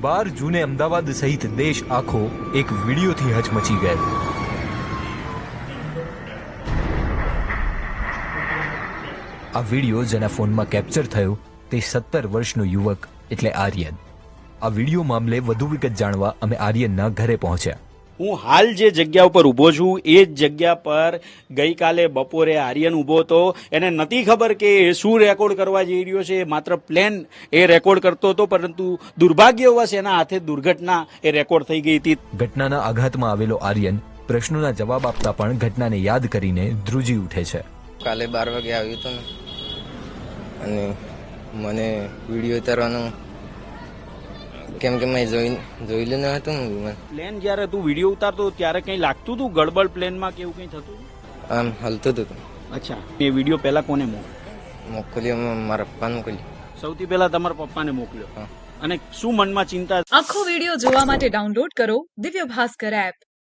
12 જૂને અમદાવાદ સહિત દેશ આખો એક વિડીયોથી હચમચી ગયો। આ વિડીયો જેના ફોનમાં કેપ્ચર થયો તે 17 વર્ષનો યુવક એટલે આર્યન। આ વિડીયો મામલે વધુ વિગત જાણવા અમે આર્યનના ઘરે પહોંચ્યા। હું હાલ જે જગ્યા ઉપર ઊભો છું એ જ જગ્યા પર ગઈકાલે બપોરે આર્યન ઊભો હતો। એને નથી ખબર કે એ શું રેકોર્ડ કરવા જઈ રહ્યો છે, માત્ર પ્લેન એ રેકોર્ડ કરતો હતો, પરંતુ દુર્ભાગ્યવશ એના હાથે દુર્ઘટના એ રેકોર્ડ થઈ ગઈ હતી। ઘટનાના આઘાતમાં આવેલો આર્યન પ્રશ્નોના જવાબ આપતા પણ ઘટનાને યાદ કરીને ધ્રુજી ઉઠે છે। કાલે 12 વાગે આવ્યું હતું ને, અને મને વિડીયો ઉતારવાનું કેમ કે મેં જોયેલું ન હતું ને। પ્લેન જ્યારે તું વિડીયો ઉતારતો ત્યારે કંઈ લાગતું હતું ગડબડ પ્લેનમાં કે એવું કંઈ થતું? આમ હલતું હતું। અચ્છા, એ વિડીયો પહેલા કોને મોકલ્યો મારા પપ્પાને મોકલ્યો। સૌથી પહેલા તમારા પપ્પાને મોકલ્યો, અને શું મનમાં ચિંતા? આખો વિડીયો જોવા માટે ડાઉનલોડ કરો દિવ્ય ભાસ્કર એપ।